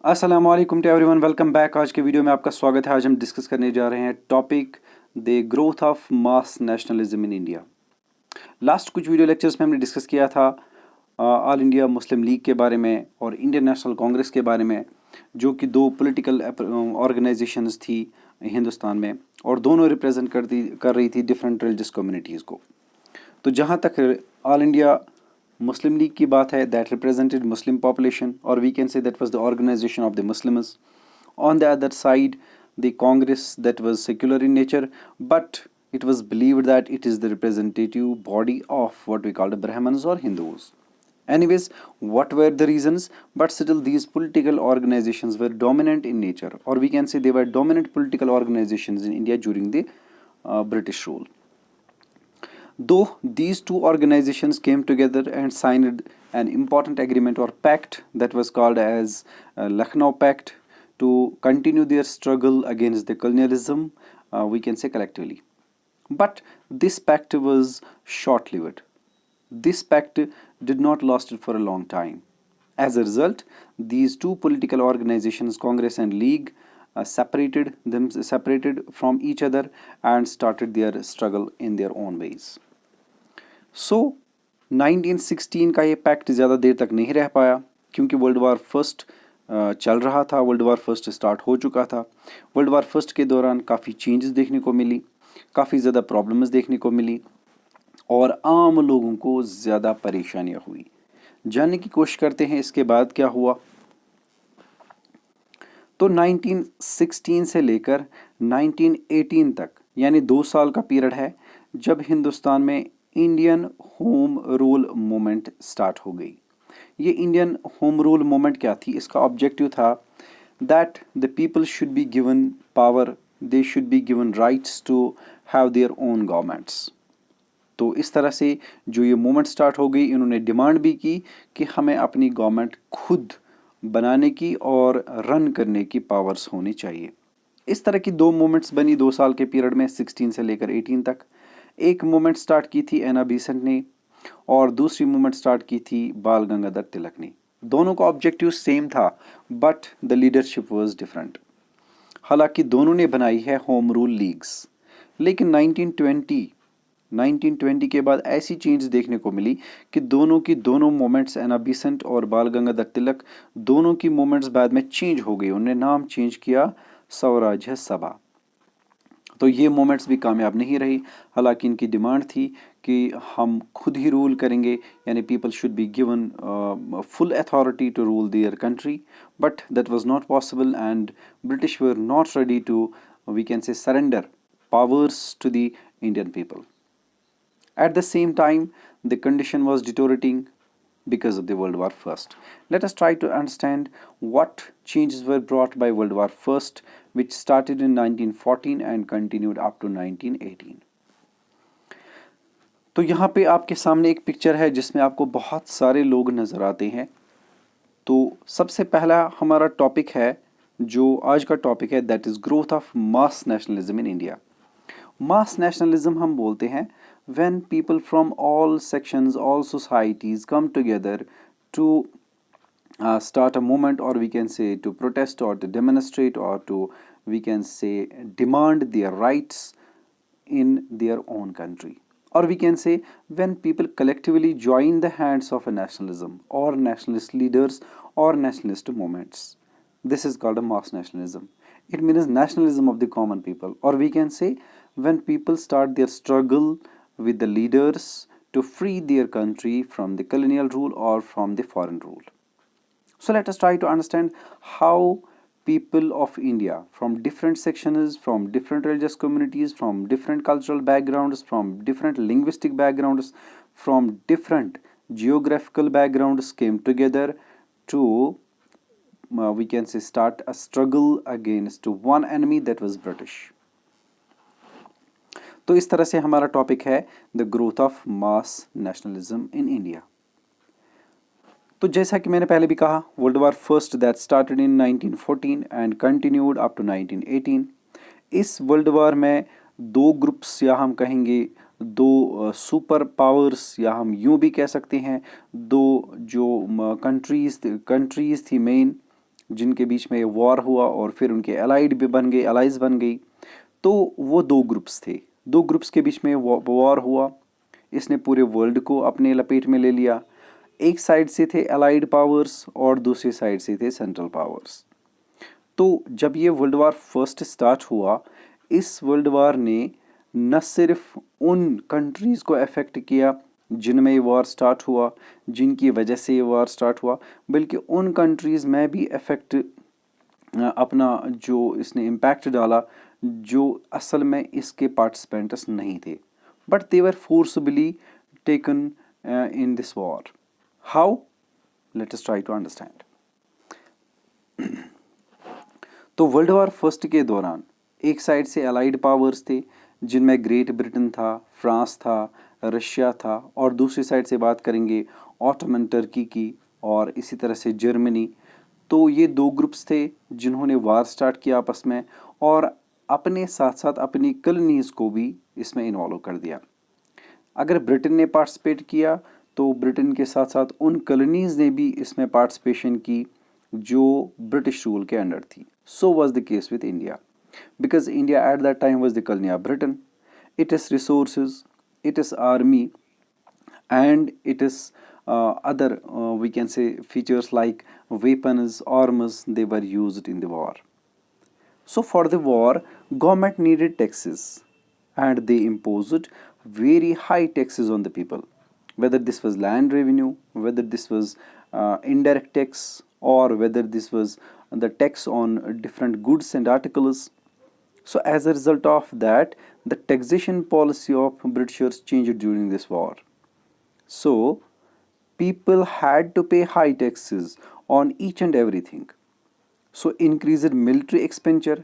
अस्सलाम वालेकुम to everyone, welcome back. आज के वीडियो में आपका स्वागत है। आज हम डिस्कस करने जा रहे हैं topic the growth of mass nationalism in India. Last कुछ वीडियो लेक्चर्स में हमने डिस्कस किया था ऑल इंडिया मुस्लिम लीग के बारे में और इंडियन नेशनल कांग्रेस के बारे में, जो कि दो पॉलिटिकल ऑर्गेनाइजेशंस थी हिंदुस्तान में और दोनों रिप्रेजेंट कर रही थी डिफरेंट रिलीजियस कम्युनिटीज़ को। तो जहाँ तक ऑल इंडिया मुस्लिम लीग की बात है, दैट रिप्रेजेंटेड मुस्लिम पॉपुलेशन और we can say that was the organization of the Muslims. On the other side, the Congress, that was secular in nature, but it was believed that it is the representative body of what we call the Brahmins or Hindus. Anyways, what were the reasons? But still, these political organizations were dominant in nature, or we can say they were dominant political organizations in India during the British rule. Though these two organizations came together and signed an important agreement or pact that was called as Lucknow Pact to continue their struggle against the colonialism, we can say collectively. But this pact was short-lived. This pact did not last for a long time. As a result, these two political organizations, Congress and League, separated from each other and started their struggle in their own ways. सो 1916 का ये pact ज़्यादा देर तक नहीं रह पाया क्योंकि world war first चल रहा था। वर्ल्ड वार फर्स्ट स्टार्ट हो चुका था। वर्ल्ड वार फर्स्ट के दौरान काफ़ी चेंजेस देखने को मिली, काफ़ी ज़्यादा प्रॉब्लम्स देखने को मिली और आम लोगों को ज़्यादा परेशानियाँ हुई। जानने की कोशिश करते हैं इसके बाद क्या हुआ। तो 1916 से लेकर 1918 तक यानी 2 साल का पीरियड है जब हिंदुस्तान में Indian home rule movement start हो गई। ये इंडियन होम रूल मूवमेंट क्या थी? इसका ऑब्जेक्टिव था that the people should be given power, they should be given rights to have their own governments. तो इस तरह से जो ये मूवमेंट स्टार्ट हो गई, इन्होंने डिमांड भी की कि हमें अपनी गवर्नमेंट खुद बनाने की और रन करने की पावर्स होनी चाहिए। इस तरह की दो मूवमेंट्स बनी 2 साल के पीरियड में, 16 से लेकर 18 तक। एक मूवमेंट स्टार्ट की थी एना बेसेंट ने और दूसरी मूवमेंट स्टार्ट की थी बाल गंगाधर तिलक ने। दोनों का ऑब्जेक्टिव सेम था but the leadership was different. हालांकि दोनों ने बनाई है होम रूल लीग्स, लेकिन 1920 के बाद ऐसी चेंज देखने को मिली कि दोनों की दोनों मोमेंट्स, एना बेसेंट और बाल गंगाधर तिलक, दोनों की मोमेंट्स बाद में चेंज हो गई। उन्होंने नाम चेंज किया स्वराज्य सभा। तो ये मोमेंट्स भी कामयाब नहीं रही। हालांकि इनकी डिमांड थी कि हम खुद ही रूल करेंगे, यानी people should be given full authority to rule their country, but that was not possible and British were not ready to, we can say, surrender powers to the Indian people. At the same time, the condition was deteriorating because of the World War First. Let us try to understand what changes were brought by World War First, which started in 1914 and continued up to 1918. तो यहाँ पे आपके सामने एक picture है जिसमें आपको बहुत सारे लोग नज़र आते हैं। तो सबसे पहला हमारा टॉपिक है, जो आज का टॉपिक है, that is growth of mass nationalism in India. Mass nationalism हम बोलते हैं when people from all sections, all societies come together to start a movement, or we can say to protest or to demonstrate or to, we can say, demand their rights in their own country. Or we can say when people collectively join the hands of a nationalism or nationalist leaders or nationalist movements. This is called a mass nationalism. It means nationalism of the common people. Or we can say when people start their struggle with the leaders to free their country from the colonial rule or from the foreign rule. So let us try to understand how people of India from different sections, from different religious communities, from different cultural backgrounds, from different linguistic backgrounds, from different geographical backgrounds came together to, we can say, start a struggle against one enemy, that was British. तो इस तरह से हमारा topic है the growth of mass nationalism in India. तो जैसा कि मैंने पहले भी कहा, world war first that started in 1914 and continued up to 1918। इस वर्ल्ड वार में दो ग्रुप्स, या हम कहेंगे दो सुपर पावर्स, या हम यूं भी कह सकते हैं दो जो कंट्रीज़ थी मेन, जिनके बीच में वॉर हुआ और फिर उनके एलाइड भी बन गए, एलाइज बन गई। तो वो दो ग्रुप्स थे, दो ग्रुप्स के बीच में वॉर हुआ, इसने पूरे वर्ल्ड को अपने लपेट में ले लिया। एक साइड से थे एलाइड पावर्स और दूसरी साइड से थे सेंट्रल पावर्स। तो जब ये वर्ल्ड वार फर्स्ट स्टार्ट हुआ, इस वर्ल्ड वार ने न सिर्फ उन कंट्रीज़ को अफेक्ट किया जिनमें ये वार स्टार्ट हुआ, जिनकी वजह से ये वार स्टार्ट हुआ, बल्कि उन कंट्रीज़ में भी अफेक्ट अपना जो इसने इम्पैक्ट डाला जो असल में इसके पार्टिसिपेंट्स नहीं थे, but they were forcibly taken in this war. How? Let us try to understand. तो वर्ल्ड वार फर्स्ट के दौरान एक साइड से अलाइड पावर्स थे जिनमें ग्रेट ब्रिटेन था, फ्रांस था, रशिया था, और दूसरी साइड से बात करेंगे ऑटोमन टर्की की और इसी तरह से जर्मनी। तो ये दो ग्रुप्स थे जिन्होंने वार स्टार्ट किया आपस में और अपने साथ साथ अपनी कॉलोनीज को भी इसमें इन्वॉल्व कर दिया। अगर ब्रिटेन ने पार्टिसिपेट किया तो ब्रिटेन के साथ साथ उन कॉलोनीज ने भी इसमें पार्टिसिपेशन की जो ब्रिटिश रूल के अंडर थी। So was the case with India, because India at that time was the colony of Britain. It is resources, it is army, and it is other we can say features like weapons, arms, they were used in the war. So for the war, government needed taxes, and they imposed very high taxes on the people. Whether this was land revenue, whether this was indirect tax, or whether this was the tax on different goods and articles. So as a result of that, the taxation policy of Britishers changed during this war. So people had to pay high taxes on each and everything. So increased military expenditure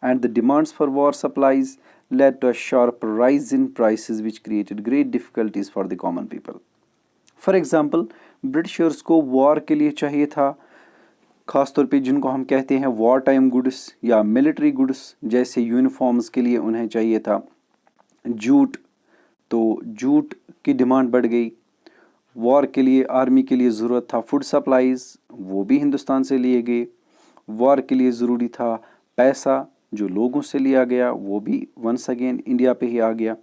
and the demands for war supplies led to a sharp rise in prices which created great difficulties for the common people. For example, Britishers को war के लिए चाहिए था ख़ासतौर पे जिनको हम कहते हैं वॉर टाइम गुड्स या मिलिट्री गुड्स, जैसे यूनिफॉर्म्स के लिए उन्हें चाहिए था जूट, तो जूट की डिमांड बढ़ गई। वॉर के लिए आर्मी के लिए ज़रूरत था फूड सप्लाईज़, वो भी हिंदुस्तान से लिए गए। वॉर के लिए ज़रूरी था पैसा, जो लोगों से लिया गया वो भी वंस अगेन इंडिया पे ही आ गया।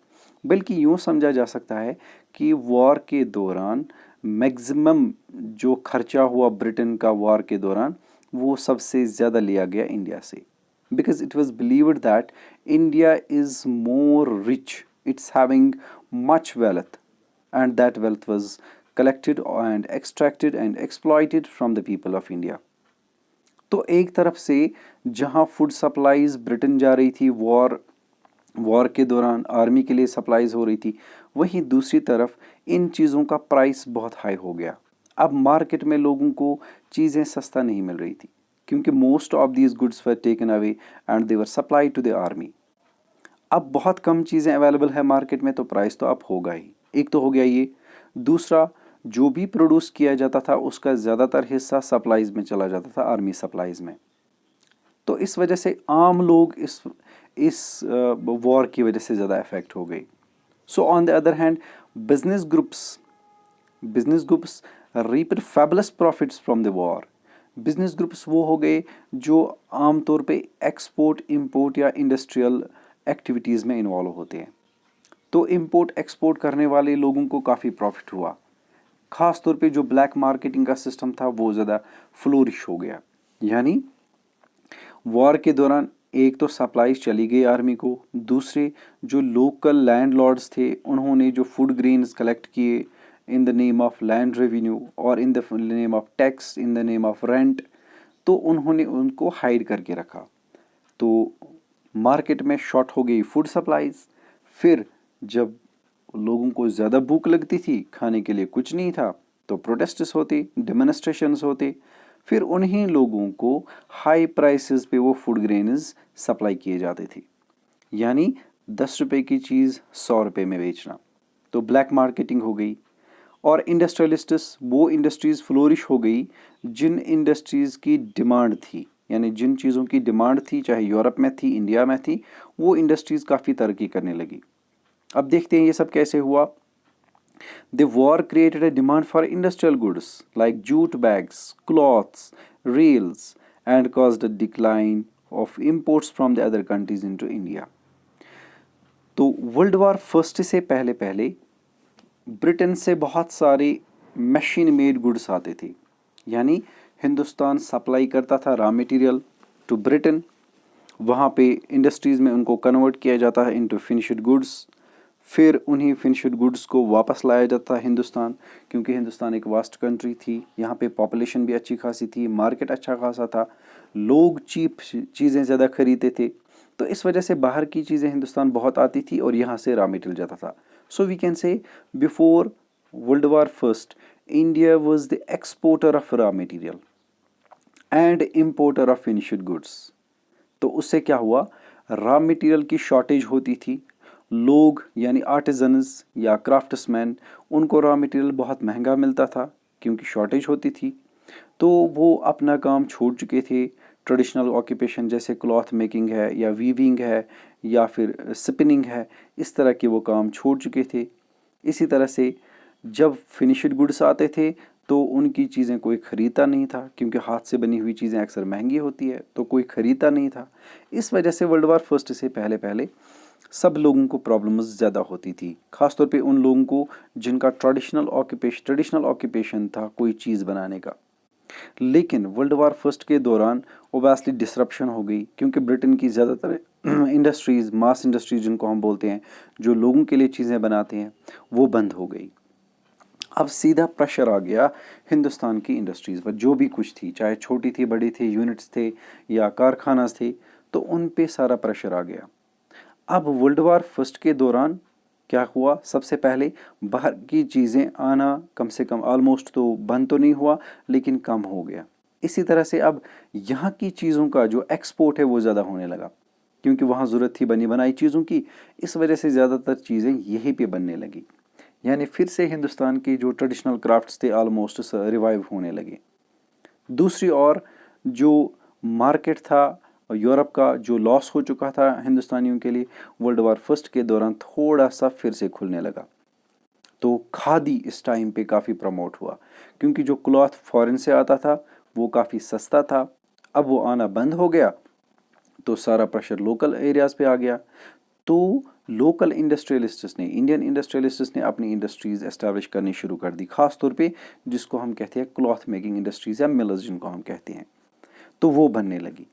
बल्कि यूँ समझा जा सकता है कि वॉर के दौरान मैक्सिमम जो खर्चा हुआ ब्रिटेन का वॉर के दौरान वो सबसे ज़्यादा लिया गया इंडिया से, because it was believed that India is more rich, it's having much wealth, and that wealth was collected and extracted and exploited from the people of India. तो एक तरफ से जहाँ फूड सप्लाईज ब्रिटेन जा रही थी war के दौरान आर्मी के लिए सप्लाईज हो रही थी, वहीं दूसरी तरफ इन चीज़ों का प्राइस बहुत हाई हो गया। अब मार्केट में लोगों को चीज़ें सस्ता नहीं मिल रही थी क्योंकि most of these goods were taken away and they were supply to the army. अब बहुत कम चीज़ें अवेलेबल है मार्केट में तो प्राइस तो अब होगा ही। एक तो हो गया ये, दूसरा जो भी प्रोड्यूस किया जाता था उसका ज़्यादातर हिस्सा सप्लाईज में चला जाता था, आर्मी सप्लाईज में। तो इस वजह से आम लोग इस वॉर की वजह से ज़्यादा इफेक्ट हो गई। So on the other hand business groups reaped fabulous profits from the war. Business groups वो हो गए जो आमतौर पे एक्सपोर्ट इंपोर्ट या इंडस्ट्रियल एक्टिविटीज़ में इन्वॉल्व होते हैं। तो इंपोर्ट एक्सपोर्ट करने वाले लोगों को काफ़ी प्रॉफिट हुआ, ख़ास तौर पे जो ब्लैक मार्केटिंग का सिस्टम था वो ज़्यादा फ्लोरिश हो गया। यानी वॉर के दौरान एक तो सप्लाईज चली गई आर्मी को, दूसरे जो लोकल लैंडलॉर्ड्स थे उन्होंने जो फूड ग्रेन्स कलेक्ट किए in the name of land revenue और in the name of tax, in the name of rent, तो उन्होंने उनको हाइड करके रखा। तो मार्केट में शॉर्ट हो गई फूड सप्लाईज। फिर जब लोगों को ज़्यादा भूख लगती थी, खाने के लिए कुछ नहीं था, तो प्रोटेस्ट्स होते, डेमोन्स्ट्रेशंस होते, फिर उन्हीं लोगों को हाई प्राइसेस पे वो फूड ग्रेन्स सप्लाई किए जाते थे। यानी 10 रुपए की चीज़ 100 रुपए में बेचना, तो ब्लैक मार्केटिंग हो गई। और इंडस्ट्रियलिस्ट्स, वो इंडस्ट्रीज़ फ्लोरिश हो गई जिन इंडस्ट्रीज़ की डिमांड थी, यानी जिन चीज़ों की डिमांड थी, चाहे यूरोप में थी, इंडिया में थी, वो इंडस्ट्रीज़ काफ़ी तरक्की करने लगी। अब देखते हैं ये सब कैसे हुआ। The war created a demand for industrial goods like jute bags, cloths, reels, and caused a decline of imports from the other countries into India. तो वर्ल्ड वार फर्स्ट से पहले पहले ब्रिटेन से बहुत सारे मशीन मेड गुड्स आते थे, यानी हिंदुस्तान सप्लाई करता था रॉ मटेरियल टू ब्रिटेन, वहाँ पे इंडस्ट्रीज़ में उनको कन्वर्ट किया जाता है इनटू फिनिश्ड गुड्स, फिर उन्हीं फिनिश्ड गुड्स को वापस लाया जाता है हिंदुस्तान, क्योंकि हिंदुस्तान एक वास्ट कंट्री थी, यहाँ पे पॉपुलेशन भी अच्छी खासी थी, मार्केट अच्छा खासा था, लोग चीप चीज़ें ज़्यादा खरीदते थे, तो इस वजह से बाहर की चीज़ें हिंदुस्तान बहुत आती थी और यहाँ से रॉ मटेरियल जाता था. So we can say before world war first India was the exporter of raw material and importer of finished goods. तो उससे क्या हुआ, रॉ मटेरियल की शॉर्टेज होती थी, लोग यानी आर्टिजन्स या क्राफ्ट्समैन, उनको रॉ मटेरियल बहुत महंगा मिलता था क्योंकि शॉर्टेज होती थी, तो वो अपना काम छोड़ चुके थे. ट्रेडिशनल ऑक्यूपेशन जैसे क्लॉथ मेकिंग है या वीविंग है या फिर स्पिनिंग है, इस तरह के वो काम छोड़ चुके थे. इसी तरह से जब फिनिश्ड गुड्स आते थे तो उनकी चीज़ें कोई ख़रीदता नहीं था, क्योंकि हाथ से बनी हुई चीज़ें अक्सर महंगी होती है, तो कोई ख़रीदता नहीं था. इस वजह से वर्ल्ड वार फर्स्ट से पहले पहले सब लोगों को प्रॉब्लम्स ज़्यादा होती थी, ख़ासतौर पे उन लोगों को जिनका ट्रेडिशनल ऑक्यूपेशन था कोई चीज़ बनाने का. लेकिन वर्ल्ड वार फर्स्ट के दौरान ओबेसली डिसरप्शन हो गई, क्योंकि ब्रिटेन की ज़्यादातर इंडस्ट्रीज़, मास इंडस्ट्रीज जिनको हम बोलते हैं, जो लोगों के लिए चीज़ें बनाते हैं, वो बंद हो गई. अब सीधा प्रेशर आ गया हिंदुस्तान की इंडस्ट्रीज़ पर, जो भी कुछ थी, चाहे छोटी थी, बड़ी थी, यूनिट्स थे या कारखानास थे, तो उन पे सारा प्रेशर आ गया. अब वर्ल्ड वार फर्स्ट के दौरान क्या हुआ, सबसे पहले बाहर की चीज़ें आना कम से कम ऑलमोस्ट तो बंद तो नहीं हुआ, लेकिन कम हो गया. इसी तरह से अब यहाँ की चीज़ों का जो एक्सपोर्ट है वो ज़्यादा होने लगा, क्योंकि वहाँ ज़रूरत थी बनी बनाई चीज़ों की, इस वजह से ज़्यादातर चीज़ें यहीं पे बनने लगी. यानी फिर से हिंदुस्तान के जो ट्रेडिशनल क्राफ्ट्स थे ऑलमोस्ट रिवाइव होने लगे. दूसरी ओर जो मार्केट था यूरोप का, जो लॉस हो चुका था हिंदुस्तानियों के लिए वर्ल्ड वार फर्स्ट के दौरान, थोड़ा सा फिर से खुलने लगा. तो खादी इस टाइम पे काफ़ी प्रमोट हुआ, क्योंकि जो क्लॉथ फॉरेन से आता था वो काफ़ी सस्ता था. अब वो आना बंद हो गया तो सारा प्रेशर लोकल एरियाज़ पे आ गया. तो लोकल इंडस्ट्रियलिस्ट्स ने, इंडियन इंडस्ट्रियलिस्ट्स ने अपनी इंडस्ट्रीज़ एस्टैब्लिश करनी शुरू कर दी, ख़ास तौर पे जिसको हम कहते हैं क्लॉथ मेकिंग इंडस्ट्रीज़ या मिलर्स जिनको हम कहते हैं, तो वो बनने लगी.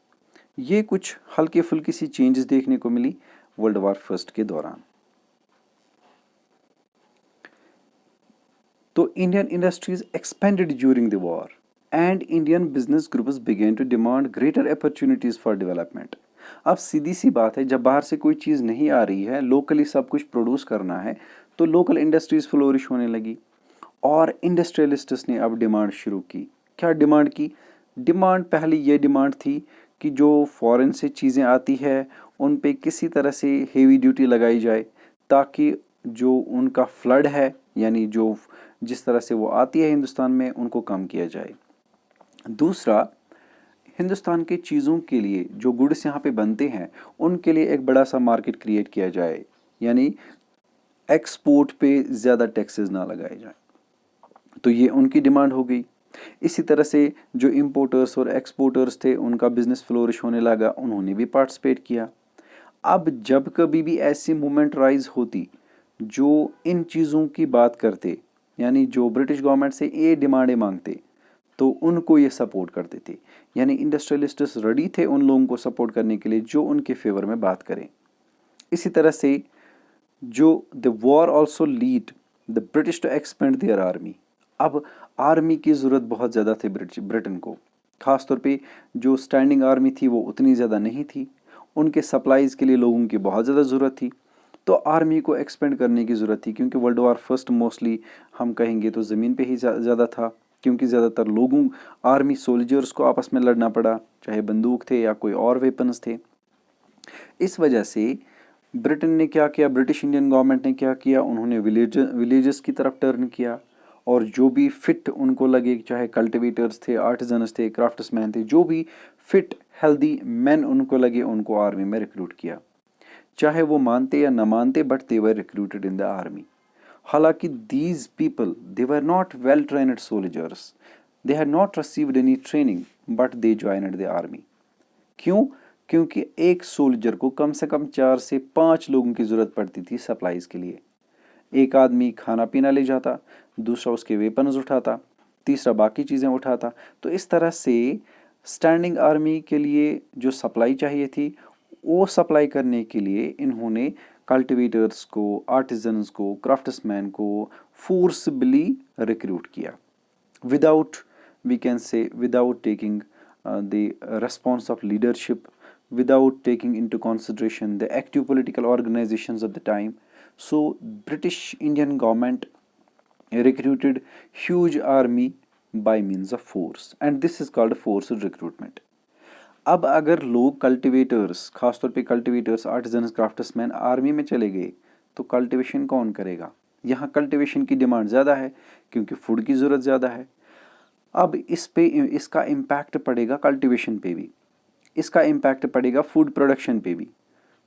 ये कुछ हल्की फुल्की सी चेंजेस देखने को मिली वर्ल्ड वार फर्स्ट के दौरान. तो Indian industries expanded during the war and Indian business groups began to demand greater opportunities for development. अब सीधी सी बात है, जब बाहर से कोई चीज़ नहीं आ रही है, लोकली सब कुछ प्रोड्यूस करना है, तो लोकल इंडस्ट्रीज़ फ्लोरिश होने लगी. और इंडस्ट्रियलिस्ट्स ने अब डिमांड शुरू की. क्या डिमांड की? डिमांड पहली ये डिमांड थी कि जो फॉरेन से चीज़ें आती है उन पे किसी तरह से हेवी ड्यूटी लगाई जाए, ताकि जो उनका फ्लड है, यानी जो जिस तरह से वो आती है हिंदुस्तान में, उनको कम किया जाए. दूसरा, हिंदुस्तान के चीज़ों के लिए जो गुड्स यहाँ पे बनते हैं उनके लिए एक बड़ा सा मार्केट क्रिएट किया जाए, यानी एक्सपोर्ट पे ज़्यादा टैक्सेस ना लगाए जाए. तो ये उनकी डिमांड हो गई. इसी तरह से जो इम्पोर्टर्स और एक्सपोर्टर्स थे उनका बिजनेस फ्लोरिश होने लगा, उन्होंने भी पार्टिसिपेट किया. अब जब कभी भी ऐसी मूवमेंट राइज होती जो इन चीज़ों की बात करते, यानी जो ब्रिटिश गवर्नमेंट से ये डिमांडें मांगते, तो उनको ये सपोर्ट करते थे. यानी इंडस्ट्रियलिस्ट्स रेडी थे उन लोगों को सपोर्ट करने के लिए जो उनके फेवर में बात करें. इसी तरह से जो the war also lead the British to expand their army. अब आर्मी की ज़रूरत बहुत ज़्यादा थी ब्रिटेन को, ख़ास तौर पे जो स्टैंडिंग आर्मी थी वो उतनी ज़्यादा नहीं थी, उनके सप्लाईज़ के लिए लोगों की बहुत ज़्यादा ज़रूरत थी. तो आर्मी को एक्सपेंड करने की ज़रूरत थी, क्योंकि वर्ल्ड वार फर्स्ट मोस्टली हम कहेंगे तो ज़मीन पे ही ज़्यादा था, क्योंकि ज़्यादातर लोगों आर्मी सोल्जर्स को आपस में लड़ना पड़ा, चाहे बंदूक थे या कोई और वेपन्स थे. इस वजह से ब्रिटेन ने क्या किया, ब्रिटिश इंडियन गवर्नमेंट ने क्या किया, उन्होंने विलेजेस की तरफ टर्न किया, और जो भी फिट उनको लगे, चाहे कल्टिवेटर्स थे, आर्टिजन्स थे, क्राफ्ट्समैन थे, जो भी फिट हेल्दी मैन उनको लगे, उनको आर्मी में रिक्रूट किया. चाहे वो मानते या ना मानते, but they were recruited in the army. हालांकि these people they were not well trained soldiers, they had not received any training, but they joined the army. क्यों? क्योंकि एक सोल्जर को कम से कम 4 से 5 लोगों की ज़रूरत पड़ती थी सप्लाईज के लिए। एक आदमी खाना पीना ले जाता, दूसरा उसके वेपन्स उठाता, तीसरा बाकी चीज़ें उठाता। तो इस तरह से स्टैंडिंग आर्मी के लिए जो सप्लाई चाहिए थी, वो सप्लाई करने के लिए इन्होंने कल्टिवेटर्स को, आर्टिजन्स को, क्राफ्ट्समैन को फोर्सबली रिक्रूट किया without, we can say, without taking the response of leadership, without taking into consideration the active political organizations of the time. So British Indian government recruited huge army by means of force, and this is called forced recruitment. अब अगर लोग cultivators, खासतौर पे cultivators, artisans, craftsman army में चले गए तो cultivation कौन करेगा? यहाँ कल्टिवेशन की डिमांड ज़्यादा है क्योंकि फूड की ज़रूरत ज़्यादा है। अब इसका इम्पैक्ट पड़ेगा कल्टिवेशन पे भी, इसका इम्पैक्ट पड़ेगा फूड प्रोडक्शन पे भी।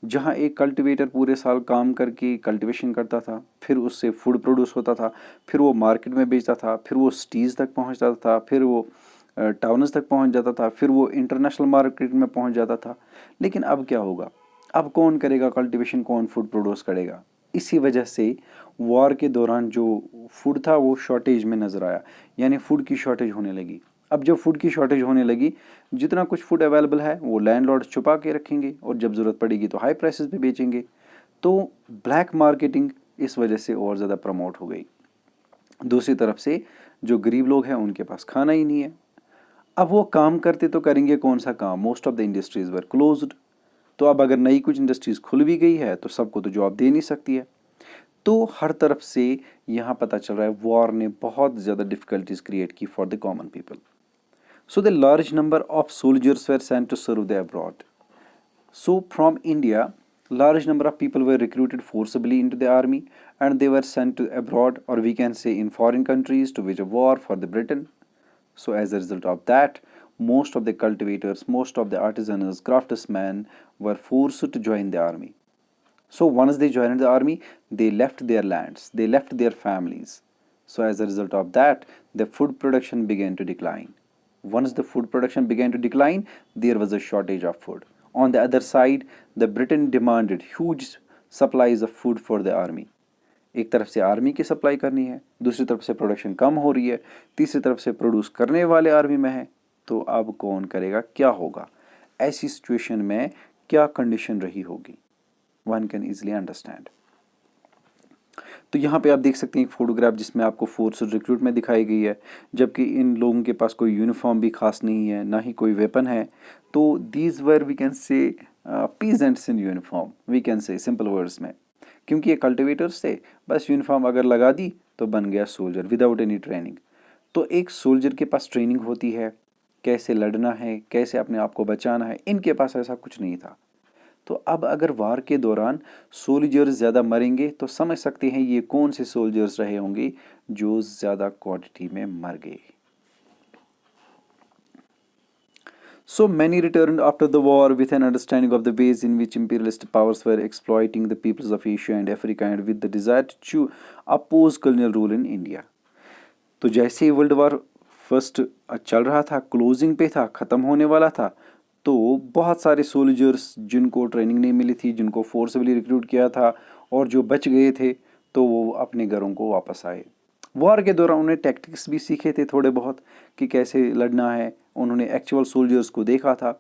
जहाँ एक कल्टिवेटर पूरे साल काम करके कल्टिवेशन करता था, फिर उससे फूड प्रोड्यूस होता था, फिर वो मार्केट में बेचता था, फिर वो सिटीज़ तक पहुँचता था, फिर वो टाउन्स तक पहुँच जाता था, फिर वो इंटरनेशनल मार्केट में पहुँच जाता था। लेकिन अब क्या होगा? अब कौन करेगा कल्टिवेशन, कौन फूड प्रोड्यूस करेगा? इसी वजह से वॉर के दौरान जो फूड था वो शॉर्टेज में नज़र आया, यानी फूड की शॉर्टेज होने लगी। अब जब फूड की शॉर्टेज होने लगी, जितना कुछ फूड अवेलेबल है वो लैंडलॉर्ड छुपा के रखेंगे और जब ज़रूरत पड़ेगी तो हाई प्राइसेस पे बेचेंगे। तो ब्लैक मार्केटिंग इस वजह से और ज़्यादा प्रमोट हो गई। दूसरी तरफ से जो गरीब लोग हैं उनके पास खाना ही नहीं है। अब वो काम करते तो करेंगे कौन सा काम? Most of the industries were closed. तो अब अगर नई कुछ इंडस्ट्रीज़ खुल भी गई है तो सबको तो जॉब दे नहीं सकती है। तो हर तरफ से यहाँ पता चल रहा है वॉर ने बहुत ज़्यादा डिफ़िकल्टीज क्रिएट की for the common people. So the large number of soldiers were sent to serve the abroad. So from India, large number of people were recruited forcibly into the army and they were sent to abroad, or we can say in foreign countries, to wage a war for the Britain. So as a result of that, most of the cultivators, most of the artisans, craftsmen were forced to join the army. So once they joined the army, they left their lands, they left their families. So as a result of that, the food production began to decline. Once the food production began to decline, there was a shortage of food. On the other side, the Britain demanded huge supplies of food for the army. एक तरफ से army की supply करनी है, दूसरी तरफ से production कम हो रही है, तीसरी तरफ से प्रोड्यूस करने वाले आर्मी में है। तो अब कौन करेगा? क्या होगा? ऐसी सिचुएशन में क्या कंडीशन रही होगी? One can easily understand. तो यहाँ पे आप देख सकते हैं एक फोटोग्राफ जिसमें आपको फोर्स रिक्रूट में दिखाई गई है, जबकि इन लोगों के पास कोई यूनिफॉर्म भी खास नहीं है, ना ही कोई वेपन है। तो these were, we can say, peasants in uniform, we can say simple words में, क्योंकि ये कल्टिवेटर्स थे, बस यूनिफॉर्म अगर लगा दी तो बन गया सोल्जर विदाउट एनी ट्रेनिंग। तो एक सोल्जर के पास ट्रेनिंग होती है, कैसे लड़ना है, कैसे अपने आप को बचाना है, इनके पास ऐसा कुछ नहीं था। तो अब अगर वार के दौरान सोल्जर्स ज़्यादा मरेंगे तो समझ सकते हैं ये कौन से सोल्जर्स रहे होंगे जो ज़्यादा क्वांटिटी में मर गए। So many returned after the war with an understanding of the ways in which imperialist powers were exploiting the peoples of Asia and Africa and with the desire to oppose colonial rule in India. तो जैसे ही world war first चल रहा था, closing पे था, ख़त्म होने वाला था, तो बहुत सारे सोल्जर्स जिनको ट्रेनिंग नहीं मिली थी, जिनको फोर्सबली रिक्रूट किया था और जो बच गए थे, तो वो अपने घरों को वापस आए। वॉर के दौरान उन्होंने टैक्टिक्स भी सीखे थे थोड़े बहुत कि कैसे लड़ना है, उन्होंने एक्चुअल सोल्जर्स को देखा था।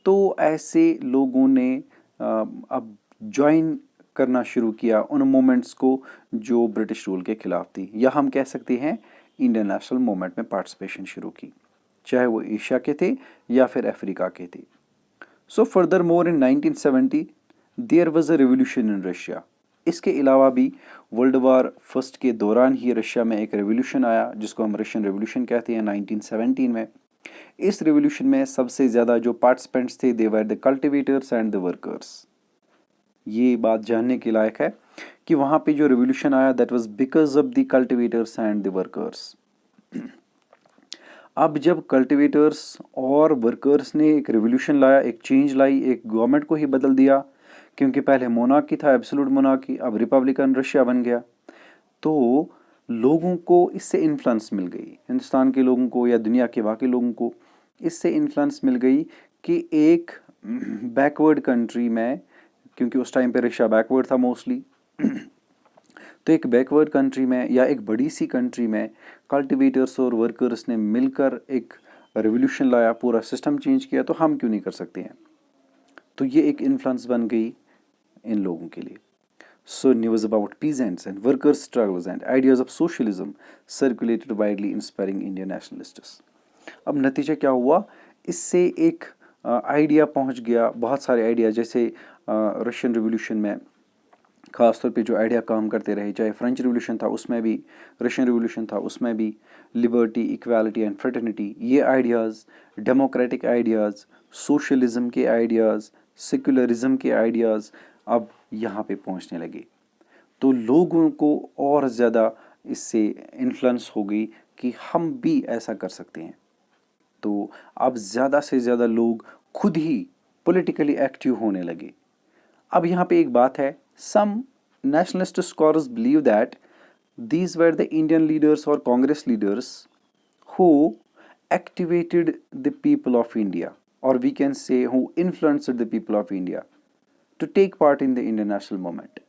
तो ऐसे लोगों ने अब ज्वाइन करना शुरू किया उन मूवमेंट्स को जो ब्रिटिश रूल के खिलाफ थी, या हम कह सकते हैं इंडियन नेशनल मूवमेंट में पार्टिसिपेशन शुरू की, चाहे वो एशिया के थे या फिर अफ्रीका के थे। So further more in 1970 there was a revolution in Russia. इसके अलावा भी वर्ल्ड वार फर्स्ट के दौरान ही रशिया में एक रेवोल्यूशन आया जिसको हम रशियन रेवोल्यूशन कहते हैं 1917 में। इस रेवोल्यूशन में सबसे ज़्यादा जो पार्टिसिपेंट्स थे they were the cultivators and the workers. ये बात जानने के लायक है कि वहाँ पे जो रेवोल्यूशन आया that was because of the cultivators and the workers. अब जब कल्टिवेटर्स और वर्कर्स ने एक रेवोल्यूशन लाया, एक चेंज लाई, एक गवर्नमेंट को ही बदल दिया, क्योंकि पहले मोनार्की था, एब्सोल्यूट मोनार्की, अब रिपब्लिकन रशिया बन गया, तो लोगों को इससे इन्फ्लुएंस मिल गई, हिंदुस्तान के लोगों को या दुनिया के बाकी लोगों को, इससे इन्फ्लुएंस मिल गई कि एक बैकवर्ड कंट्री में, क्योंकि उस टाइम पे रशिया बैकवर्ड था मोस्टली, तो एक बैकवर्ड कंट्री में या एक बड़ी सी कंट्री में कल्टिवेटर्स और वर्कर्स ने मिलकर एक रेवोल्यूशन लाया, पूरा सिस्टम चेंज किया, तो हम क्यों नहीं कर सकते हैं। तो ये एक इन्फ्लुएंस बन गई इन लोगों के लिए। So news about peasants and workers struggles and ideas of socialism circulated widely inspiring Indian nationalists. अब नतीजा क्या हुआ, इससे एक आइडिया पहुंच गया, बहुत सारे आइडिया, जैसे रशियन रिवोल्यूशन में ख़ासतौर पे जो आइडिया काम करते रहे, चाहे फ्रेंच रिवोल्यूशन था उसमें भी, रशियन रिवोल्यूशन था उसमें भी, लिबर्टी, इक्वालिटी एंड फ्रेटर्निटी, ये आइडियाज़, डेमोक्रेटिक आइडियाज़, सोशलिज्म के आइडियाज़, सेक्युलरिज्म के आइडियाज़ अब यहाँ पे पहुँचने लगे। तो लोगों को और ज़्यादा इससे इन्फ्लुएंस हो गई कि हम भी ऐसा कर सकते हैं। तो अब ज़्यादा से ज़्यादा लोग खुद ही पॉलिटिकली एक्टिव होने लगे। अब यहाँ पे एक बात है, सम nationalist scholars believe that these were the Indian leaders or Congress leaders who activated the people of India, or we can say who influenced the people of India to take part in the Indian national movement.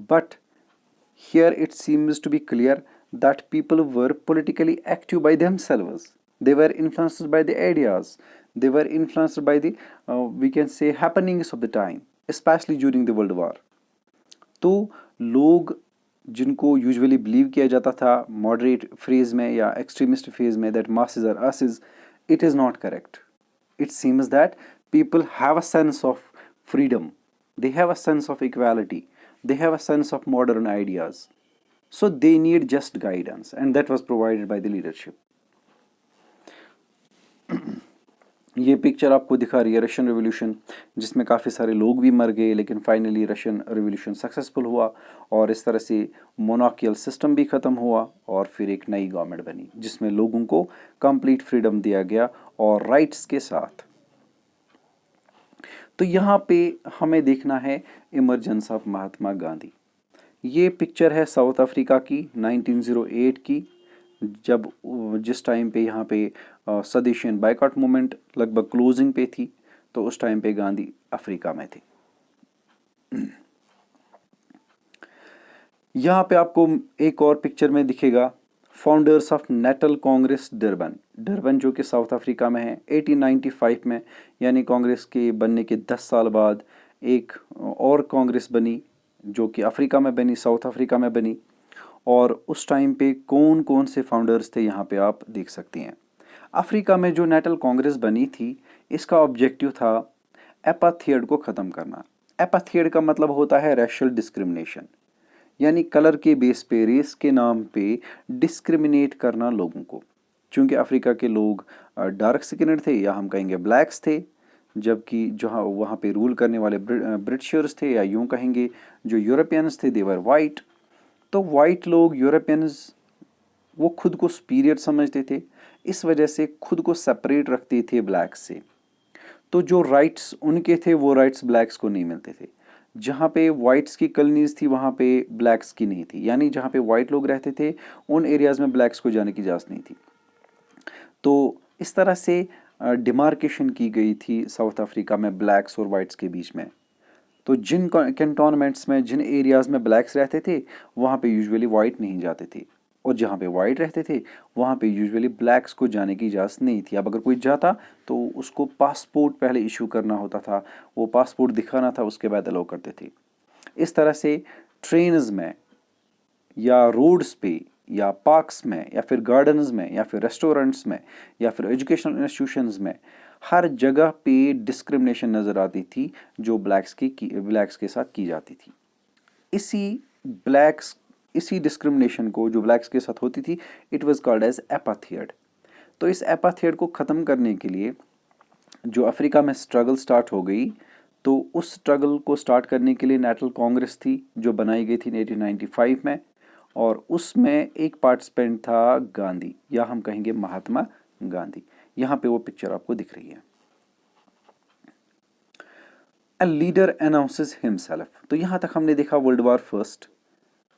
But here it seems to be clear that people were politically active by themselves. They were influenced by the ideas. They were influenced by the, we can say, happenings of the time, especially during the World War. तो लोग जिनको usually believe किया जाता था moderate phase में या extremist phase में, that masses are asses, it is not correct. It seems that people have a sense of freedom, they have a sense of equality, they have a sense of modern ideas, so they need just guidance, and that was provided by the leadership. ये picture आपको दिखा रही है Russian revolution, जिसमें काफ़ी सारे लोग भी मर गए, लेकिन फाइनली रशियन रिवोल्यूशन सक्सेसफुल हुआ और इस तरह से मोनार्कियल सिस्टम भी ख़त्म हुआ और फिर एक नई गवर्नमेंट बनी जिसमें लोगों को कंप्लीट फ्रीडम दिया गया और राइट्स के साथ। तो यहाँ पे हमें देखना है इमरजेंस ऑफ महात्मा गांधी। ये पिक्चर है साउथ अफ्रीका की 1908 की, जब जिस टाइम पे यहाँ पे सदेशियन बाइकआउट मूवमेंट लगभग क्लोजिंग पे थी, तो उस टाइम पे गांधी अफ्रीका में थे। यहाँ पे आपको एक और पिक्चर में दिखेगा founders of national Congress Durban. Durban जो कि साउथ अफ्रीका में है, 1895 में, यानी कांग्रेस के बनने के 10 साल बाद एक और कांग्रेस बनी जो कि अफ्रीका में बनी, साउथ अफ्रीका में बनी। और उस टाइम पे कौन कौन से फाउंडर्स थे यहाँ पे आप देख सकते हैं। अफ्रीका में जो नेशनल कांग्रेस बनी थी, इसका ऑब्जेक्टिव था एपाथियड को ख़त्म करना। एपाथियड का मतलब होता है रेशियल डिस्क्रिमिनेशन, यानी कलर के बेस पे, रेस के नाम पे डिस्क्रिमिनेट करना लोगों को। चूँकि अफ्रीका के लोग डार्क स्किनड थे, या हम कहेंगे ब्लैक्स थे, जबकि जहाँ वहाँ पे रूल करने वाले ब्रिटिशर्स थे, या यूँ कहेंगे जो यूरोपियंस थे, दे वर वाइट। तो वाइट लोग, यूरोपियंस, वो खुद को सुपीरियर समझते थे, इस वजह से खुद को सेपरेट रखते थे ब्लैक्स से। तो जो राइट्स उनके थे वो राइट्स ब्लैक्स को नहीं मिलते थे। जहाँ पे वाइट्स की कॉलोनीज थी वहाँ पे ब्लैक्स की नहीं थी, यानी जहाँ पे वाइट लोग रहते थे उन एरियाज़ में ब्लैक्स को जाने की इजाज़त नहीं थी। तो इस तरह से डिमार्केशन की गई थी साउथ अफ्रीका में ब्लैक्स और वाइट्स के बीच में। तो जिन कैंटोनमेंट्स में, जिन एरियाज़ में ब्लैक्स रहते थे, वहाँ पे यूजुअली वाइट नहीं जाते थे, और जहाँ पे वाइट रहते थे वहाँ पे यूजुअली ब्लैक्स को जाने की इजाज़त नहीं थी। अब अगर कोई जाता तो उसको पासपोर्ट पहले इशू करना होता था, वो पासपोर्ट दिखाना था, उसके बाद अलाउ करते थे। इस तरह से ट्रेन्स में या रोड्स पे या पार्क्स में या फिर गार्डन्स में या फिर रेस्टोरेंट्स में या फिर एजुकेशनल इंस्टीट्यूशंस में हर जगह पे डिस्क्रिमिनेशन नज़र आती थी जो ब्लैक्स के साथ की जाती थी। इसी डिस्क्रिमिनेशन को जो ब्लैक्स के साथ होती थी, इट वाज कॉल्ड एज एपाथियड। तो इस एपाथियड को ख़त्म करने के लिए जो अफ्रीका में स्ट्रगल स्टार्ट हो गई, तो उस स्ट्रगल को स्टार्ट करने के लिए नेशनल कांग्रेस थी जो बनाई गई थी 1895 में, और उसमें एक पार्टिसिपेंट था गांधी, या हम कहेंगे महात्मा गांधी। यहाँ पे वो पिक्चर आपको दिख रही है। A leader announces himself। तो यहाँ तक हमने देखा वर्ल्ड वार फर्स्ट,